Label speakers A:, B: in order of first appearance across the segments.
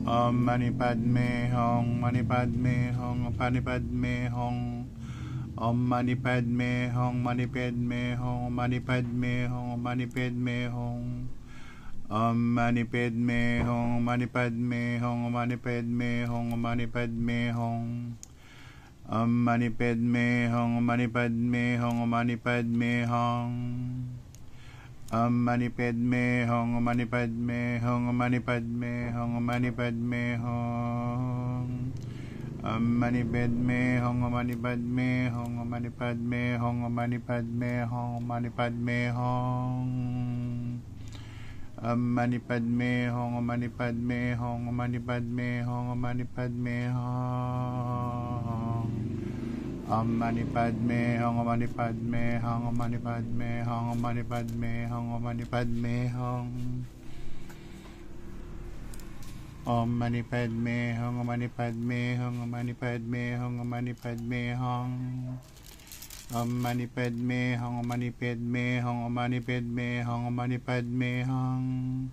A: Om Mani Padme Hum, Mani Padme Hum, Mani Padme Hum. Om Mani Padme Hum, Mani Padme Hum, Mani Padme Hum, Mani Padme Hum. Om Mani Padme Hum, Mani Padme Hum, Mani Padme Hum, Mani Padme Hum. Om Mani Padme Hum, Mani Padme Hum, Mani Padme Hum. Om Mani Padme Hum, Mani Padme Hum, Mani Padme Hum, Mani Padme Hum. Om Mani Padme Hum, Mani Padme Hum, Mani Padme Hum, Mani Padme Hum, Mani Padme Hum. Om Mani Padme Hum, Mani Padme Hum, Mani Padme Hum, Mani Padme Hum. Om Mani Padme Hum, Mani Padme Hum, Mani Padme Hum, Mani Padme Hum, Mani Padme Hum. Om Mani Padme Hum, Mani Padme Hum, Mani Padme Hum, Mani Padme Hum. Om Mani Padme Hum, Mani Padme Hum, Mani Padme Hum, Mani Padme Hum.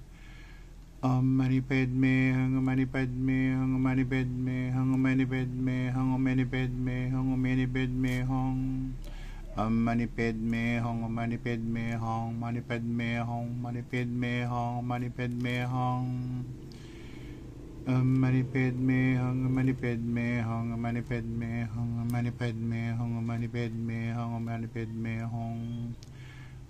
A: Om Mani Padme Hum, Mani Padme Hum, Mani Padme Hum, Mani Padme Hum, Mani Padme Hum, Mani Padme Hum. Om Mani Padme Hum, Mani Padme Hum, Mani Padme Hum, Mani Padme Hum, Mani Padme Hum. Om Mani Padme Hum, Mani Padme Hum, Mani Padme Hum, Mani Padme Hum, Mani Padme Hum, Mani Padme Hum.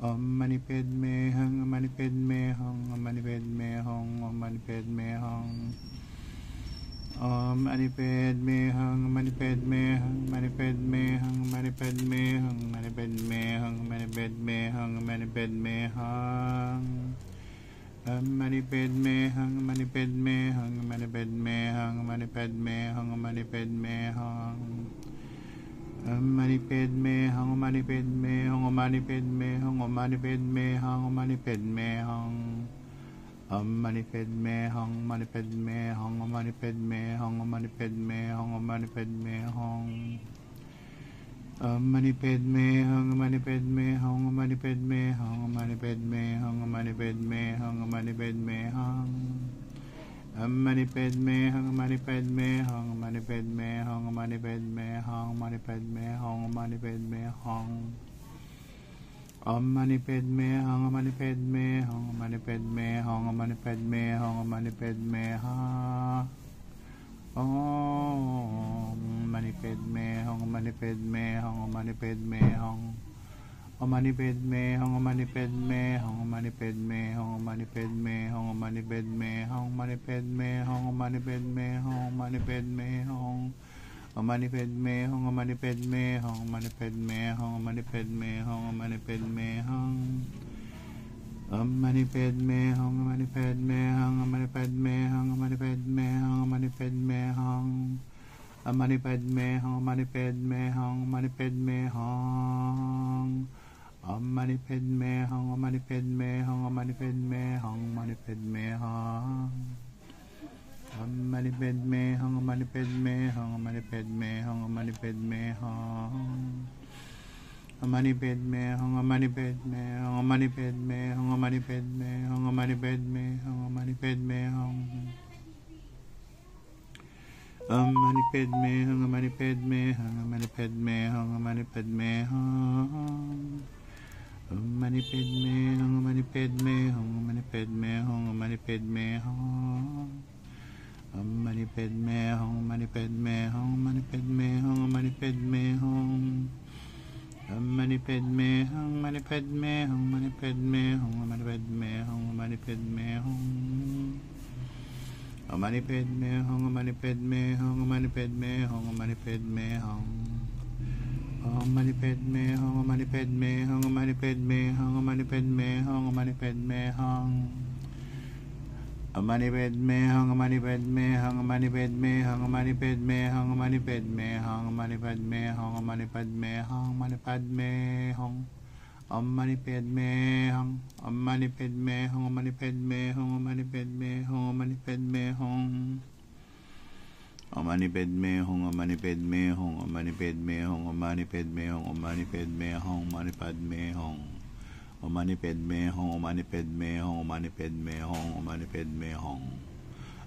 A: Om Mani Padme Hum, Mani Padme Hum, Mani Padme Hum, Mani Padme Hum. Om Mani Padme Hum, Mani Padme Hum, Mani Padme Hum, Mani Padme Hum, Mani Padme Hum, Mani Padme Hum, Mani Padme Hum. Om Mani Padme Hum, Mani Padme Hum, Mani Padme Hum, Mani Padme Hum, Mani Padme Hum. Om Mani Padme Hum, Mani Padme Hum, Mani Padme Hum, Mani Padme Hum, Mani Padme Hum. Om Mani Padme Hum, Mani Padme Hum, Mani Padme Hum, Mani Padme Hum, Mani Padme Hum. Om Mani Padme Hum, Mani Padme Hum, Mani Padme Hum, Mani Padme Hum, Mani Padme Hum, Mani Padme Hum. Om Mani Padme Hum, Mani Padme Hum, Mani Padme Hum, Mani Padme Hum, Mani Padme Hum, Mani Padme Hum. Om Mani Padme Hum, Mani Padme Hum, Mani Padme Hum, Mani Padme Hum, Mani Padme Hum. Om Mani Padme Hum, Mani Padme Hum, Mani Padme Hum. Om Mani Padme Hum, Mani Padme Hum, Mani Padme Hum, Mani Padme Hum, Mani Padme Hum, Mani Padme Hum, Mani Padme Hum, Mani Padme Hum. Om Mani Padme Hum, Mani Padme Hum, Mani Padme Hum, Mani Padme Hum, Mani Padme Hum. Om Mani Padme Hum, Mani Padme Hum, Mani Padme Hum, Mani Padme Hum, Mani Padme Hum. Om Mani Padme Hum, Mani Padme Hum, Mani Padme Hum. Om Mani Padme Hum, Mani Padme Hum, Mani Padme Hum, Mani Padme Hum. Om Mani Padme Hum, Mani Padme Hum, Mani Padme Hum, Mani Padme Hum. Om Mani Padme Hum, Mani Padme Hum, Mani Padme Hum, Mani Padme Hum, Mani Padme Hum, Mani Padme Hum. Om Mani Padme Hum, Mani Padme Hum, Mani Padme Hum, Mani Padme Hum. Om Mani Padme Hum, Mani Padme Hum, Mani Padme Hum, Mani Padme Hum. Om Mani Padme Hum, Mani Padme Hum, Mani Padme Hum, Mani Padme Hum. Om Mani Padme Hum, Mani Padme Hum, Mani Padme Hum, Mani Padme Hum, Mani Padme Hum. Om Mani Padme Hum, Mani Padme Hum, Mani Padme Hum, Mani Padme Hum. Om Mani Padme Hum, Mani Padme Hum, Mani Padme Hum, Mani Padme Hum, Mani Padme Hum. Om Mani Padme Hum, Mani Padme Hum, Mani Padme Hum, Mani Padme Hum, Mani Padme Hum, Mani Padme Hum, Mani Padme Hum, Mani Padme Hum. Om Mani Padme Hum, Om Mani Padme Hum, Mani Padme Hum, Mani Padme Hum, Mani Padme Hum. Om Mani Padme Hum, Om Mani Padme Hum, Om Mani Padme Hum, Om Mani Padme Hum, Om Mani Padme Hum, Mani Padme Hum. Om Mani Padme Hum, Om Mani Padme Hum, Om Mani Padme Hum, Om Mani Padme Hum.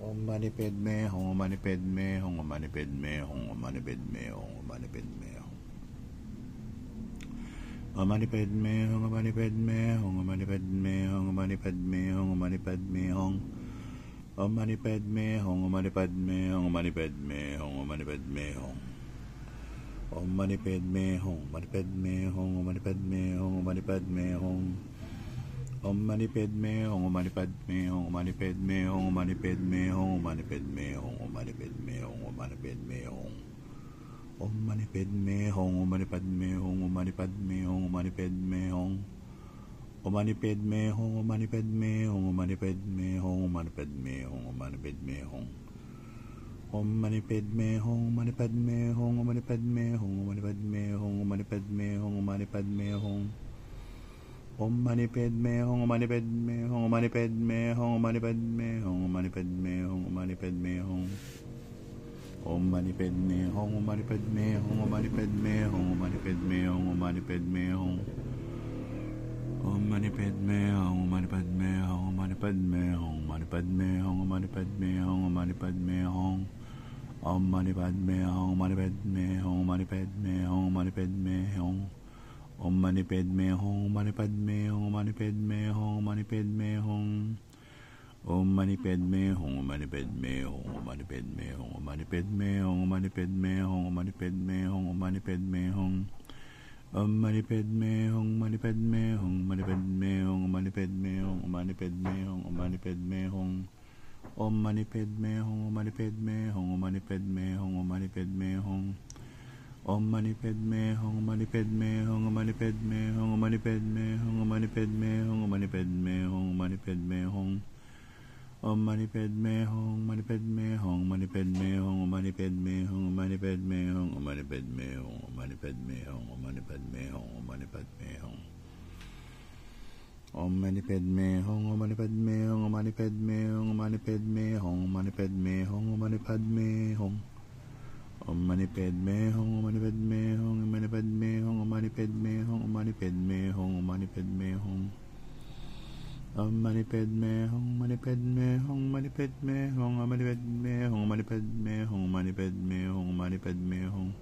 A: Om Mani Padme Hum, Om Mani Padme Hum, Om Mani Padme Hum, Om Mani Padme Hum, Om Mani Padme Hum. Om Mani Padme Hum, Om Mani Padme Hum, Om Mani Padme Hum, Om Mani Padme Hum, Om Mani Padme Hum. Om Mani Padme Hum, Om Mani Padme Hum, Om Mani Padme Hum, Om Mani Padme Hum. Om Mani Padme Hum, Om Mani Padme Hum, Om Mani Padme Hum, Om Mani Padme Hum. Om Mani Padme Hum, Om Mani Padme Hum, Om Mani Padme Hum, Om Mani Padme Hum, Om Mani Padme Hum, Om Mani Padme Hum, Om Mani Padme Hum. Om Mani Padme Hum, Om Mani Padme Hum, Om Mani Padme Hum, Om Mani Padme Hum. Om Mani Padme Hum, Om Mani Padme Hum, Om Mani Padme Hum, Om Mani Padme Hum, Om Mani Padme Hum. Om Mani Padme Hum, Om Mani Padme Hum, Om Mani Padme Hum, Om Mani Padme Hum, Om Mani Padme Hum, Om Mani Padme Hum. Om Mani Padme Hum, Om Mani Padme Hum, Om Mani Padme Hum, Om Mani Padme Hum, Om Mani Padme Hum, Om Mani Padme Hum. Om Mani Padme Hum, Om Mani Padme Hum, Om Mani Padme Hum, Om Mani Padme Hum, Om Mani Padme Hum. Om Mani Padme Hum, Om Mani Padme Hum, Om Mani Padme Hum, Om Mani Padme Hum, Om Mani Padme Hum, Om Mani Padme Hum. Om Mani Padme Hum, Om Mani Padme Hum, Om Mani Padme Hum, Om Mani Padme Hum. Om Mani Padme Hum, Om Mani Padme Hum, Om Mani Padme Hum, Om Mani Padme Hum. Om Mani Padme Hum, Om Mani Padme Hum, Om Mani Padme Hum, Om Mani Padme Hum, Om Mani Padme Hum, Om Mani Padme Hum, Om Mani Padme Hum. Om Mani Padme Hum, Om Mani Padme Hum, Om Mani Padme Hum, Om Mani Padme Hum, Om Mani Padme Hum, Om Mani Padme Hum. Om Mani Padme Hum, Om Mani Padme Hum, Om Mani Padme Hum, Om Mani Padme Hum. Om Mani Padme Hum, Om Mani Padme Hum, Om Mani Padme Hum, Om Mani Padme Hum, Om Mani Padme Hum, Om Mani Padme Hum, Om Mani Padme Hum. Om Mani Padme Hum, Om Mani Padme Hum, Om Mani Padme Hum, Om Mani Padme Hum, Om Mani Padme Hum, Om Mani Padme Hum, Om Mani Padme Hum, Om Mani Padme Hum, Om Mani Padme Hum. Om Mani Padme Hum, Om Mani Padme Hum, Om Mani Padme Hum, Om Mani Padme Hum, Om Mani Padme Hum, Om Mani Padme Hum. Om Mani Padme Hum, Om Mani Padme Hum, Om Mani Padme Hum, Om Mani Padme Hum, Om Mani Padme Hum, Om Mani Padme Hum. Om Mani Padme Hum, Om Mani Padme Hum, Om Mani Padme Hum, Om Mani Padme Hum, Om Mani Padme Hum, Om Mani Padme Hum, Om Mani Padme Hum. Om Mani Padme Hum, Om Mani Padme Hum, Om Mani Padme Hum, Om Mani Padme Hum. Om Mani Padme Hum, Om Mani Padme Hum, Om Mani Padme Hum, Om Mani Padme Hum, Om Mani Padme Hum. Om Mani Padme Hum, Om Mani Padme Hum, Om Mani Padme Hum, Om Mani Padme Hum, Om Mani Padme Hum.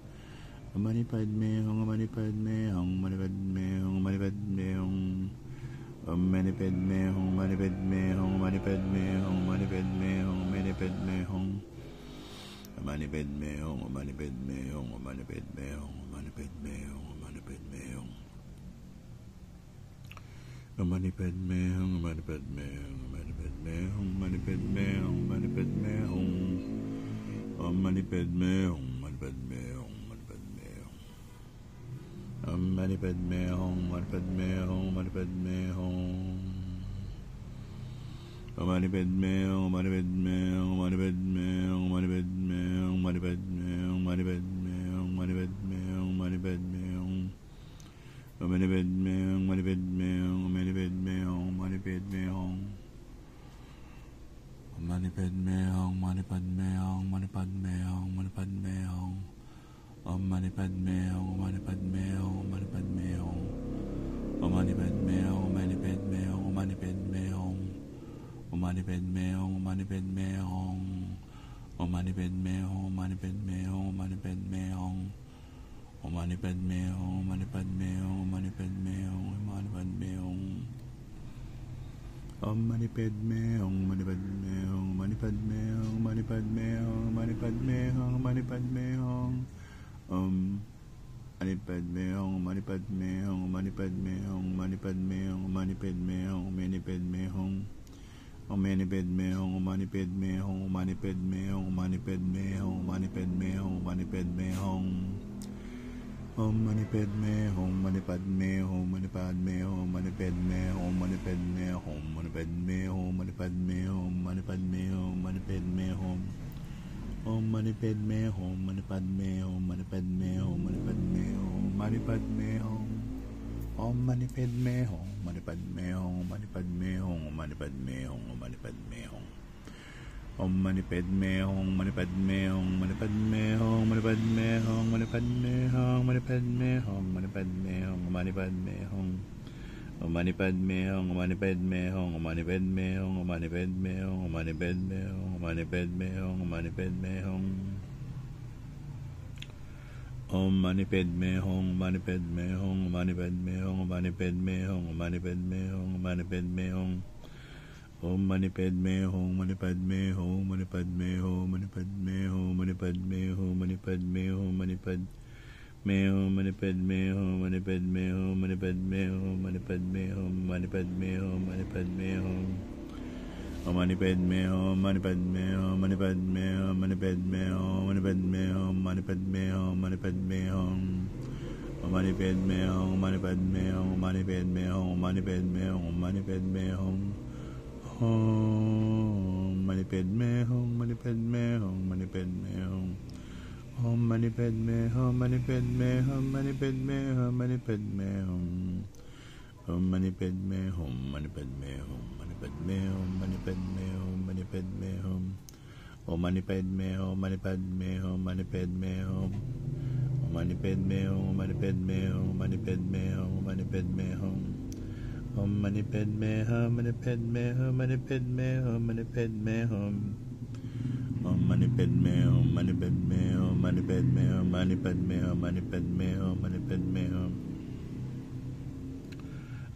A: Om Mani Padme Hum, Om Mani Padme Hum, Om Mani Padme Hum, Om Mani Padme Hum, Om Mani Padme Hum. Om Mani Padme Hum, Om Mani Padme Hum, Om Mani Padme Hum. Om Mani Padme Hum, Om Mani Padme Hum, Om Mani Padme Hum. Om Mani Padme Hum, Om Mani Padme Hum, Om Mani Padme Hum, Om Mani Padme Hum, Om Mani Padme Hum, Om Mani Padme Hum, Om Mani Padme Hum, Om Mani Padme Hum. Om Mani Padme Hum, Om Mani Padme Hum, Om Mani Padme Hum, Om Mani Padme Hum. Om Mani Padme Hum, Om Mani Padme Hum, Om Mani Padme Hum, Om Mani Padme Hum. Om Mani Padme Hum, Om Mani Padme Hum, Om Mani Padme Hum. Om Mani Padme Hum, Om Mani Padme Hum, Om Mani Padme Hum. Om Mani Padme Hum, Om Mani Padme Hum. Om Mani Padme Hum, Om Mani Padme Hum, Om Mani Padme Hum. Om Mani Padme Hum, Om Mani Padme Hum, Om Mani Padme Hum, Om Mani Padme Hum. Om Mani Padme Hum, Om Mani Padme Hum, Om Mani Padme Hum, Om Mani Padme Hum, Om Mani Padme Hum, Om Mani Padme Hum. Om Mani Padme Hum, Om Mani Padme Hum, Om Mani Padme Hum, Om Mani Padme Hum, Om Mani Padme Hum, Om Mani Padme Hum. Om Mani Padme Hum, Om Mani Padme Hum, Om Mani Padme Hum, Om Mani Padme Hum, Om Mani Padme Hum, Om Mani Padme Hum. Om Mani Padme Hum, Om Mani Padme Hum, Om Mani Padme Hum, Om Mani Padme Hum, Om Mani Padme Hum, Om Mani Padme Hum, Om Mani Padme Hum, Om Mani Padme Hum, Om Mani Padme Hum. Om Mani Padme Hum, Om Mani Padme Hum, Om Mani Padme Hum, Om Mani Padme Hum, Om Mani Padme Hum. Om Mani Padme Hum, Om Mani Padme Hum, Om Mani Padme Hum, Om Mani Padme Hum, Om Mani Padme Hum. Om Mani Padme Hum, Om Mani Padme Hum, Om Mani Padme Hum, Om Mani Padme Hum, Om Mani Padme Hum, Om Mani Padme Hum, Om Mani Padme Hum, Om Mani Padme Hum. Om Mani Padme Hum. Om Mani Padme Hum. Om Mani Padme Hum. Om Mani Padme Hum. Om Mani Padme Hum. Om Mani Padme Hum. Om Mani Padme Hum. Om Mani Padme Hum. Mani Padme Hum. Mani Padme Hum. Mani Padme Hum. Mani Padme Hum. Mani Padme Hum. Om Mani Padme Hum. Mani Padme Hum. Mani Padme Hum. Mani Padme Hum. Mani Padme Hum. Mani Padme Hum. Mani Padme Hum. Mani Padme Hum. Mani Padme Hum. Mani Padme Hum. Mani Padme Hum. Mani Padme Hum. Mani Padme Hum. Om Mani Padme Hum. Mani Padme Hum. Mani Padme Hum. Mani Padme Hum. Mani Padme Hum. Mani Padme Hum. Mani Padme Hum. Om Mani Padme Hum. Mani Padme Hum. Mani Padme Hum. Mani Padme Hum. Mani Padme Hum. Om Mani Padme Hum. Mani Padme Hum. Mani Padme Hum. Om Mani Padme Hum. Mani Padme Hum. Mani Padme Hum. Mani Padme Hum. Om Mani Padme Hum. Mani Padme Hum. Mani Padme Hum. Mani Padme Hum. Mani Padme Hum. Om Mani Padme Hum. Mani Padme Hum. Mani Padme Hum. Om Mani Padme Hum. Mani Padme Hum. Mani Padme Hum. Mani Padme Hum. Om Mani Padme Hum. Mani Padme Hum. Mani Padme Hum. Mani Padme Hum. Om Mani Padme Hum. Mani Padme Hum. Mani Padme Hum. Mani Padme Hum. Mani Padme Hum. Mani Padme Hum.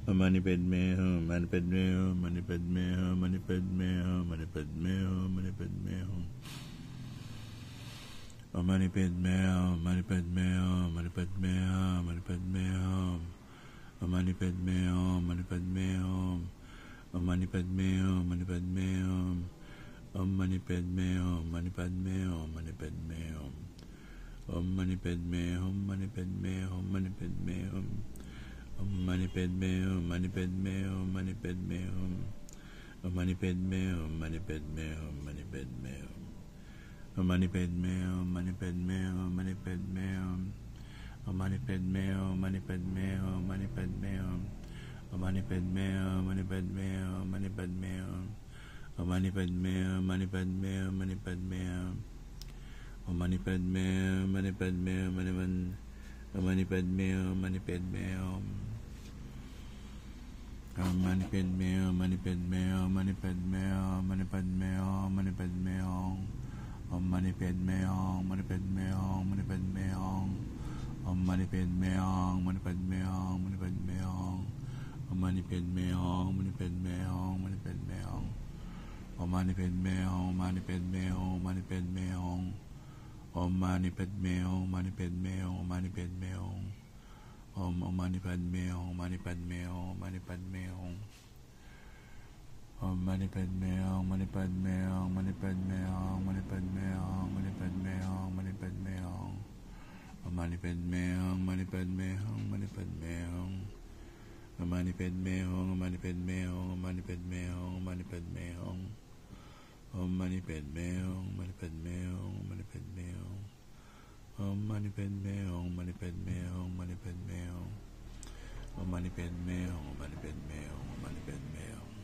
A: Om Mani Padme Hum. Mani Padme Hum. Mani Padme Hum. Mani Padme Hum. Mani Padme Hum. Mani Padme Hum. Om Mani Padme Hum. Mani Padme Hum. Mani Padme Hum. Mani Padme Hum. Om Mani Padme Hum. Mani Padme Hum. Om Mani Padme Hum. Mani Padme Hum. Om Mani Padme Hum. Mani Padme Hum. Mani Padme Hum. Om Mani Padme Hum. Mani Padme Hum. Mani Padme Hum. Om Mani Padme Hum. Mani Padme Hum. Mani Padme Hum. Om Mani Padme Hum. Mani Padme Hum. Mani Padme Hum. Om Mani Padme Hum. Mani Padme Hum. Mani Padme Hum. Om Mani Padme Hum. Mani Padme Hum. Mani Padme Hum. Om Mani Padme Hum. Mani Padme Hum. Mani Padme Hum. Om Mani Padme Hum. Mani Padme Hum. Mani Padme Hum. Om Mani Padme Hum. Mani Padme Hum. Om Mani Padme Hum. Mani Padme Hum. Om Mani Padme Hum. Mani Padme Hum. Mani Padme Hum. Mani Padme Hum. Mani Padme Hum. Om Mani Padme Hum. Mani Padme Hum. Mani Padme Hum. Om Mani Padme Hum. Mani Padme Hum. Mani Padme Hum. Om Mani Padme Hum. Mani Padme Hum. Mani Padme Hum. Om Mani Padme Hum. Mani Padme Hum. Mani Padme Hum. Om Mani Padme Hum. Mani Padme Hum. Mani Padme Hum. Om Mani Padme Hum. Mani Padme Hum. Mani Padme Hum. Om Mani Padme Hum. Mani Padme Hum. Mani Padme Hum. Mani Padme Hum. Mani Padme Hum. Mani Padme Hum. Om Mani Padme Hum. Mani Padme Hum. Mani Padme Hum. Om Mani Padme Hum. Mani Padme Hum. Mani Padme Hum. Mani Padme Hum. Om Mani Padme Hum. Mani Padme Hum. Mani Padme Hum. Om Mani Padme Hum. Mani Padme Hum. Mani Padme Hum. Om Mani Padme Hum. Mani Padme Hum. Mani Padme Hum. Om Mani Padme Hum. Mani Padme Hum. Mani Padme Hum. Mani Padme Hum. Mani Padme Hum. Om Mani Padme Hum. Mani Padme Hum. Mani Padme Hum. Om Mani Padme Hum. Mani Padme Hum. Om Mani Padme Hum. Mani Padme Hum. Mani Padme Hum. Mani Padme Hum. Om Mani Padme Hum. Mani Padme Hum. Mani Padme Hum.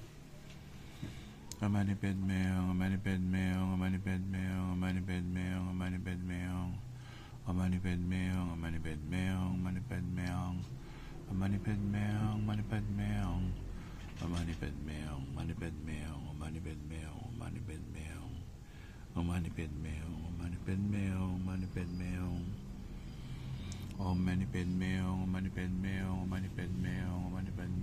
A: Om Mani Padme Hum. Mani Padme Hum. Mani Padme Hum. Mani Padme Hum. Mani Padme Hum. Mani Padme Hum. Mani Padme Hum. Mani Padme Hum. Mani Padme Hum. Mani Padme Hum. Mani Padme Hum. Mani Padme Hum. Mani Padme Hum.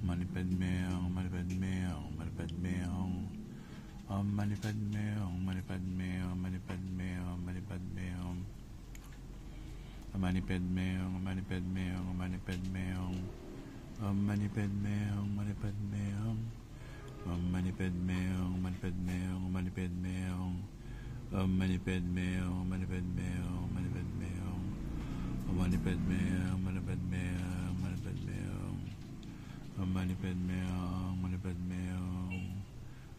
A: Mani Padme Hum. Mani Padme Hum. Mani Padme Hum. Mani Padme Hum. Om Mani Padme Hum. Mani Padme Hum. Mani Padme Hum. Mani Padme Hum. Om Mani Padme Hum. Mani Padme Hum. Mani Padme Hum. Om Mani Padme Hum. Mani Padme Hum. Om Mani Padme Hum. Mani Padme Hum. Mani Padme Hum. Om Mani Padme Hum. Mani Padme Hum. Mani Padme Hum. Om Mani Padme Hum. Mani Padme Hum. Mani Padme Hum. Om Mani Padme Hum. Mani Padme Hum.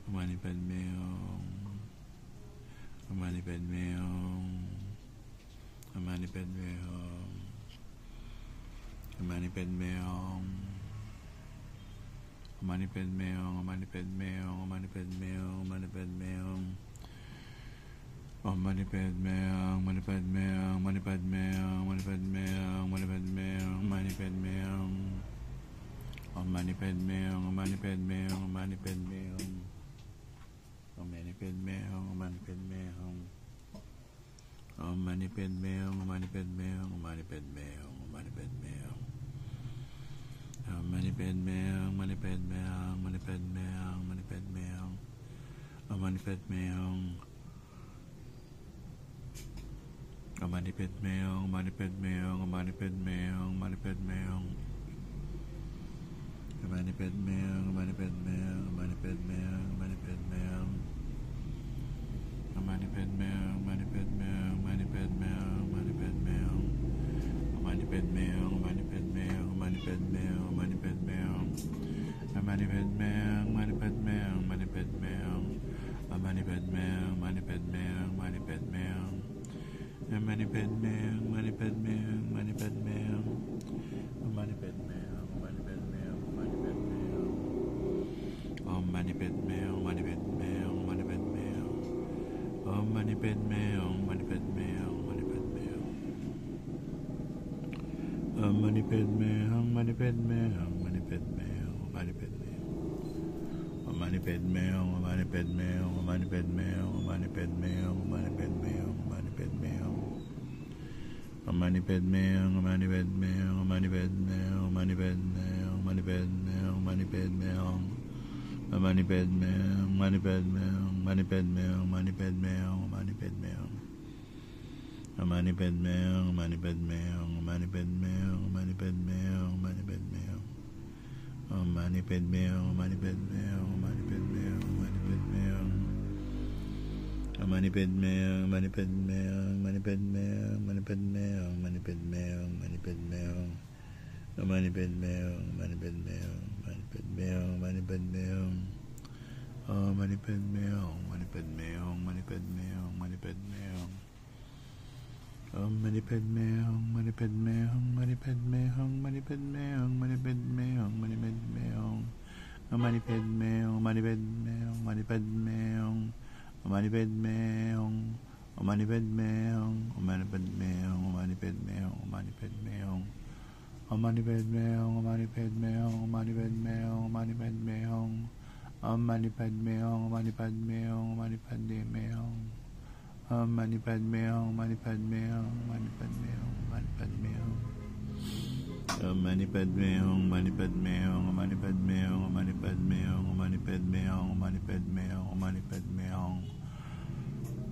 A: Om Mani Padme Hum. Om Mani Padme Hum. Om Mani Padme Hum. Om Mani Padme Hum. Mani Padme Hum, Mani Padme Hum, Mani Padme Hum, Mani Padme Hum. Om Mani Padme Hum, Mani Padme Hum, Mani Padme Hum, Mani Padme Hum, Mani Padme Hum, Mani Padme Hum. Om Mani Padme Hum, Mani Padme Hum, Mani Padme Hum. Om Mani Padme Hum, Mani Padme Hum. Om Mani Padme Hum, Mani Padme Hum, Mani Padme Hum, Mani Padme Hum. Om Mani Padme Hum, Mani Padme Hum, Mani Padme Hum, Mani Padme Hum. Om Mani Padme Hum. Om Mani Padme Hum, Mani Padme Hum, Mani Padme Hum, Mani Padme Hum. Om Mani Padme Hum, Mani Padme Hum, Mani Padme Hum, Mani Padme Hum. Om Mani Padme Hum, Mani Padme Hum, Mani Padme Hum, Mani Padme Hum. Om Mani Padme Hum, Mani Padme Hum, Mani Padme Hum, Mani Padme Hum. Om Mani Padme Hum, Mani Padme Hum, Mani Padme Hum. Om Mani Padme Hum, Mani Padme Hum, Mani Padme Hum. Om Mani Padme Hum, Mani Padme Hum, Mani Padme Hum. Om Mani Padme Hum, Mani Padme Hum, Mani Padme Hum. Om Mani Padme Hum, Mani Padme Hum, Mani Padme Hum. Om Mani Padme Hum, Mani Padme Hum, Mani Padme Hum. Om Mani Padme Hum, Mani Padme Hum, Mani Padme Hum, Mani Padme Hum. Om Mani Padme Hum, Mani Padme Hum, Mani Padme Hum, Mani Padme Hum, Mani Padme Hum, Mani Padme Hum. Om Mani Padme Hum, Mani Padme Hum, Mani Padme Hum, Mani Padme Hum, Mani Padme Hum, Mani Padme Hum. Om Mani Padme Hum, Mani Padme Hum, Mani Padme Hum, Mani Padme Hum, Mani Padme Hum. Om Mani Padme Hum, Mani Padme Hum, Mani Padme Hum, Mani Padme Hum, Mani Padme Hum. Om Mani Padme Hum, Mani Padme Hum, Mani Padme Hum, Mani Padme Hum. Om Mani Padme Hum, Mani Padme Hum, Mani Padme Hum, Mani Padme Hum, Mani Padme Hum, Mani Padme Hum. Om Mani Padme Hum, Mani Padme Hum, Mani Padme Hum, Mani Padme Hum. Om Mani Padme Hum, Mani Padme Hum, Mani Padme Hum, Mani Padme Hum. Om Mani Padme Hum, Mani Padme Hum, Mani Padme Hum, Mani Padme Hum, Mani Padme Hum, Mani Padme Hum. Om Mani Padme Hum, Mani Padme Hum, Mani Padme Hum. Om Mani Padme Hum, Om Mani Padme Hum, Om Mani Padme Hum, Om Mani Padme Hum, Om Mani Padme Hum. Om Mani Padme Hum, Om Mani Padme Hum, Om Mani Padme Hum, Om Mani Padme Hum. Om Mani Padme Hum, Om Mani Padme Hum, Om Mani Padme Hum. Om Mani Padme Hum, Om Mani Padme Hum, Om Mani Padme Hum, Om Mani Padme Hum. Om Mani Padme Hum, Om Mani Padme Hum, Om Mani Padme Hum, Om Mani Padme Hum, Om Mani Padme Hum, Om Mani Padme Hum, Om Mani Padme Hum. Om Mani Padme Hum, Om Mani Padme Hum, Om Mani Padme Hum, Om Mani Padme Hum, Om Mani Padme Hum, Om Mani Padme Hum, Om Mani Padme Hum, Om Mani Padme Hum, Om Mani Padme Hum. Om Mani Padme Hum, Om Mani Padme Hum, Om Mani Padme Hum, Om Mani Padme Hum, Om Mani Padme Hum.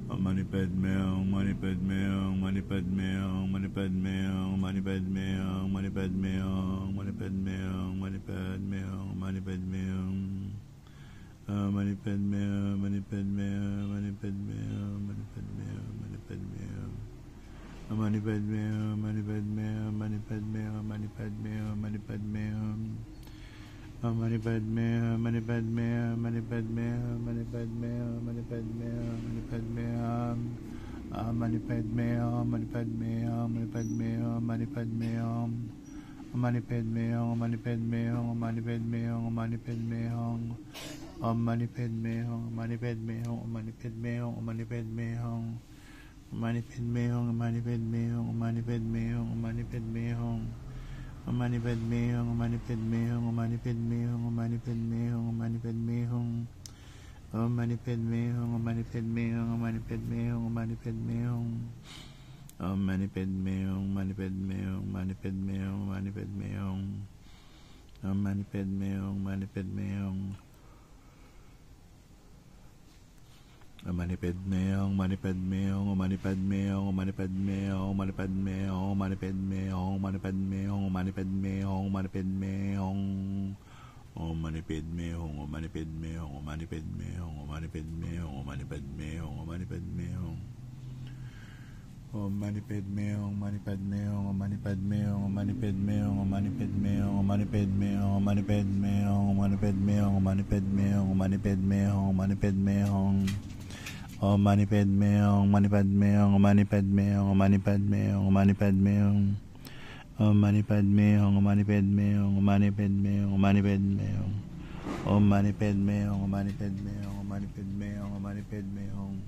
A: Om Mani Padme Hum, Om Mani Padme Hum, Om Mani Padme Hum, Om Mani Padme Hum, Om Mani Padme Hum. Om Mani Padme Hum, Om Mani Padme Hum, Om Mani Padme Hum, Om Mani Padme Hum, Om Mani Padme Hum, Om Mani Padme Hum. Om Mani Padme Hum, Om Mani Padme Hum, Om Mani Padme Hum, Om Mani Padme Hum. Om Mani Padme Hum, Om Mani Padme Hum, Om Mani Padme Hum, Om Mani Padme Hum. Om Mani Padme Hum, Om Mani Padme Hum, Om Mani Padme Hum, Om Mani Padme Hum. Om Mani Padme Hum, Om Mani Padme Hum, Om Mani Padme Hum, Om Mani Padme Hum. Om Mani Padme Hum, Om Mani Padme Hum, Om Mani Padme Hum, Om Mani Padme Hum, Om Mani Padme Hum. Om Mani Padme Hum, Om Mani Padme Hum, Om Mani Padme Hum, Om Mani Padme Hum. Om Mani Padme Hum, Om Mani Padme Hum, Om Mani Padme Hum, Om Mani Padme Hum. Om Mani Padme Hum, Om Mani Padme Hum. Om Mani Padme Hum, Om Mani Padme Hum, Om Mani Padme Hum, Om Mani Padme Hum, Om Mani Padme Hum, Om Mani Padme Hum, Om Mani Padme Hum, Om Mani Padme Hum, Om Mani Padme Hum. Om Mani Padme Hum, Om Mani Padme Hum, Om Mani Padme Hum, Om Mani Padme Hum, Om Mani Padme Hum, Om Mani Padme Hum. Om Mani Padme Hum, Om Mani Padme Hum, Om Mani Padme Hum, Om Mani Padme Hum, Om Mani Padme Hum, Om Mani Padme Hum, Om Mani Padme Hum, Om Mani Padme Hum, Om Mani Padme Hum, Om Mani Padme Hum, Om Mani Padme Hum. Om Mani Padme Hum, Om Mani Padme Hum, Om Mani Padme Hum, Om Mani Padme Hum, Om Mani Padme Hum. Om Mani Padme Hum, Om Mani Padme Hum, Om Mani Padme Hum, Om Mani Padme Hum. Om Mani Padme Hum, Om Mani Padme Hum, Om Mani Padme Hum, Om Mani Padme Hum.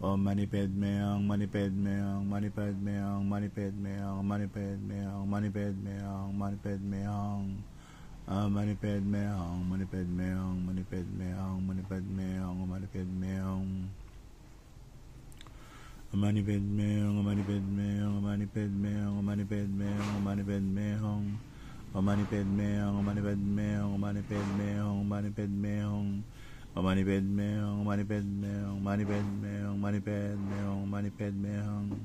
A: Om Mani Padme Hum, Mani Padme Hum, Mani Padme Hum, Mani Padme Hum, Mani Padme Hum, Mani Padme Hum, Mani Padme Hum. Mani Padme Hum, Mani Padme Hum, Mani Padme Hum, Mani Padme Hum, Mani Padme Hum. Mani Padme Hum, Mani Padme Hum, Mani Padme Hum, Mani Padme Hum, Mani Padme Hum. Mani Padme Hum, Mani Padme Hum, Mani Padme Hum, Mani Padme Hum. Mani Padme Hum, Mani Padme Hum, Mani Padme Hum, Mani Padme Hum, Mani Padme Hum.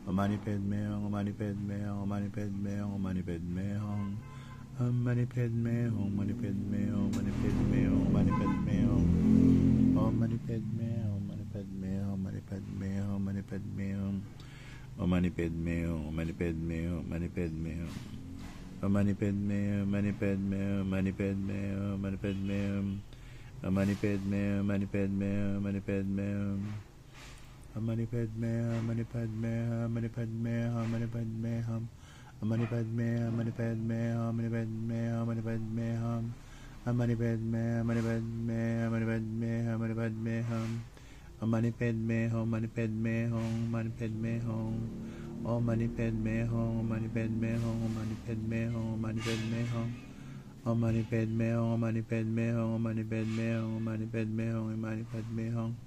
A: Mani Padme Hum, Mani Padme Hum, Mani Padme Hum, Mani Padme Hum. Mani Padme Hum, Mani Padme Hum, Mani Padme Hum, Mani Padme Hum. Mani Padme Hum, Mani Padme Hum, Mani Padme Hum, Mani Padme Hum. Mani Padme Hum, Mani Padme Hum, Mani Padme Hum. Mani Padme Hum, Mani Padme Hum, Mani Padme Hum, Mani Padme Hum. Mani Padme Hum, Mani Padme Hum, Mani Padme Hum. Mani Padme Hum, Mani Padme Hum, Mani Padme Hum, Mani Padme Hum. Mani Padme Hum, Mani Padme Hum, Mani Padme Hum, Mani Padme Hum. Mani Padme Hum, Mani Padme Hum, Mani Padme Hum, Mani Padme Hum. Mani Padme Hum, Mani Padme Hum, Mani Padme Hum. Om Mani Padme Hum, Mani Padme Hum, Mani Padme Hum, Mani Padme Hum. Om Mani Padme Hum, Mani Padme Hum, Mani Padme Hum, Mani Padme Hum, Mani Padme Hum.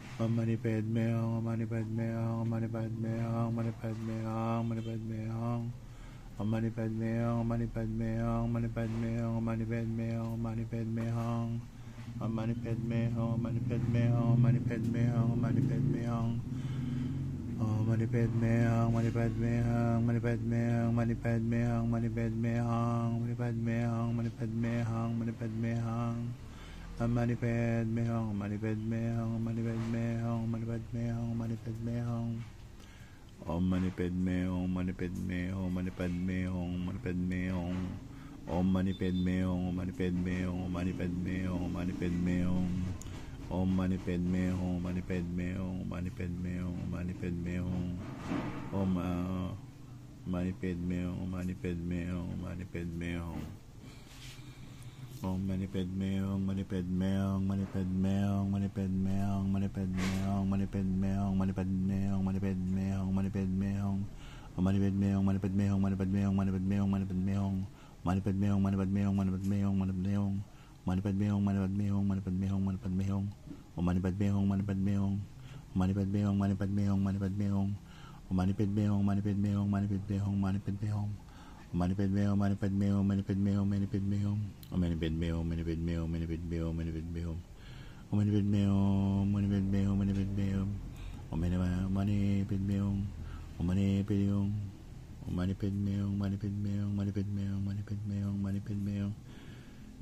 A: Om Mani Padme Hum, Mani Padme Hum, Mani Padme Hum, Mani Padme Hum, Mani Padme Hum. Om Mani Padme Hum, Mani Padme Hum, Mani Padme Hum, Mani Padme Hum, Mani Padme Hum. Om Mani Padme Hum, Mani Padme Hum, Mani Padme Hum, Mani Padme Hum. Om Mani Padme Hum, Mani Padme Hum, Mani Padme Hum, Mani Padme Hum, Mani Padme Hum, Mani Padme Hum, Mani Padme Hum, Mani Padme Hum. Mani Padme Hum, Mani Padme Hum, Mani Padme Hum, Mani Padme Hum, Mani Padme Hum. Om Mani Padme Hum, Mani Padme Hum, Mani Padme Hum, Mani Padme Hum. Om Mani Padme Hum, Mani Padme Hum, Mani Padme Hum, Mani Padme Hum. Om Mani Padme Hum, Mani Padme Hum, Mani Padme Hum, Mani Padme Hum. Om Mani Padme Hum, Mani Padme Hum, Mani Padme Hum. Om Mani Padme Hum, Mani Padme Hum, Mani Padme Hum, Mani Padme Hum, Mani Padme Hum, Mani Padme Hum, Mani Padme Hum, Mani Padme Hum, Mani Padme Hum. Om Mani Padme Hum, Mani Padme Hum, Mani Padme Hum, Mani Padme Hum, Mani Padme Hum. Mani Padme Hum, Mani Padme Hum, Mani Padme Hum, Mani Padme Hum. Mani Padme Hum, Mani Padme Hum, Mani Padme Hum, Mani Padme Hum. Om Mani Padme Hum, Mani Padme Hum. Mani Padme Hum, Mani Padme Hum, Mani Padme Hum. Om Mani Padme Hum, Mani Padme Hum, Mani Padme Hum, Mani Padme Hum. Mani Padme Hum, Mani Padme Hum, Mani Padme Hum, Mani Padme Hum. Mani Padme Hum, Mani Padme Hum, Mani Padme Hum, Mani Padme Hum. Mani Padme Hum, Mani Padme Hum, Mani Padme Hum. Mani Padme Hum, Mani Padme Hum. Mani Padme Hum, Mani Padme Hum, Mani Padme Hum, Mani Padme Hum, Mani Padme Hum. Mani Padme Hum, Mani Padme Hum, Mani Padme Hum, Mani Padme Hum, Mani Padme Hum, Mani Padme Hum, Mani Padme Hum, Mani Padme Hum, Mani Padme Hum. Mani Padme Hum, Mani Padme Hum, Mani Padme Hum, Mani Padme Hum. Mani Padme Hum, Mani Padme Hum. Mani Padme Hum, Mani Padme Hum, Mani Padme Hum, Mani Padme Hum, Mani Padme Hum.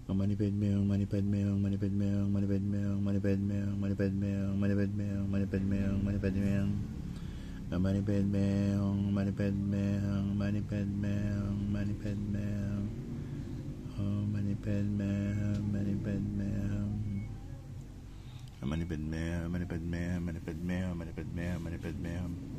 A: Mani Padme Hum, Mani Padme Hum, Mani Padme Hum, Mani Padme Hum, Mani Padme Hum, Mani Padme Hum, Mani Padme Hum. Mani Padme Hum, Mani Padme Hum, Mani Padme Hum, Mani Padme Hum. Mani Padme Hum, Mani Padme Hum, Mani Padme Hum. Mani Padme Hum, Mani Padme Hum, Mani Padme Hum, Mani Padme Hum, Mani Padme Hum. Mani Padme Hum, Mani Padme Hum, Mani Padme Hum. Mani Padme Hum, Mani Padme Hum, Mani Padme Hum. Mani Padme Hum,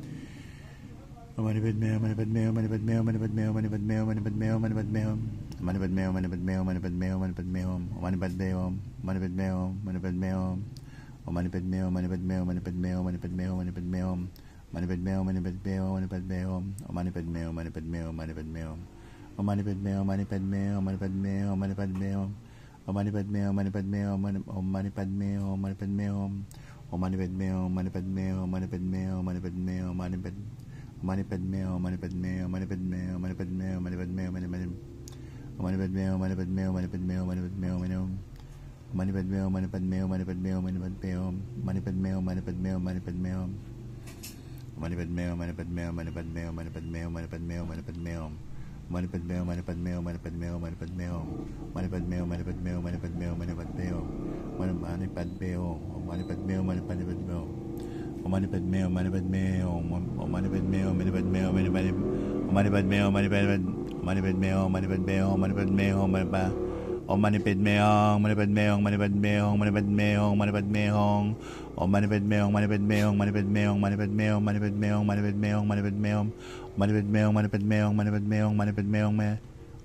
A: Mani Padme Hum, Mani Padme Hum, Mani Padme Hum. Mani Padme Hum, Mani Padme Hum, Mani Padme Hum, Mani Padme Hum. Mani Padme Hum, Mani Padme Hum, Mani Padme Hum, Mani Padme Hum, Mani Padme Hum. Mani Padme Hum, Mani Padme Hum, Mani Padme Hum, Mani Padme Hum, Mani Padme Hum, Mani Padme Hum. Mani Padme Hum, Mani Padme Hum, Mani Padme Hum, Mani Padme Hum, Mani Hum. Mani Padme Hum, Mani Padme Hum, Mani Padme Hum, Mani Padme Hum. Mani Padme Hum, Mani Padme Hum, Mani Padme Hum. Mani Padme Hum, Mani Padme Hum, Mani Padme Hum, Mani Padme Hum, Mani Padme Hum, Mani Padme Hum. Mani Padme Hum, Mani Padme Hum, Mani Padme Hum, Mani Padme Hum. Mani Padme Hum, Mani Padme Hum, Mani Padme Hum, Mani Padme Hum. Mani Padme Hum, Mani Padme Hum, Mani Padme Hum. Mani Padme Hum, Mani Padme Hum, Mani Padme Hum, Mani Padme Hum, Mani Padme Hum. Mani Padme Hum, Mani Padme Hum, Mani Padme Hum, Mani Padme Hum, Mani Padme Hum, Mani Padme Hum. Om Mani Padme Hum, Mani Padme Hum, Mani Padme Hum, Mani Padme Hum, Mani Padme Hum. Om Mani Padme Hum, Mani Padme Hum, Mani Padme Hum, Mani Padme Hum, Mani Padme Hum, Mani Padme Hum, Mani Padme Hum. Mani Padme Hum, Mani Padme Hum, Mani Padme Hum, Mani Padme Hum, Mani Padme Hum.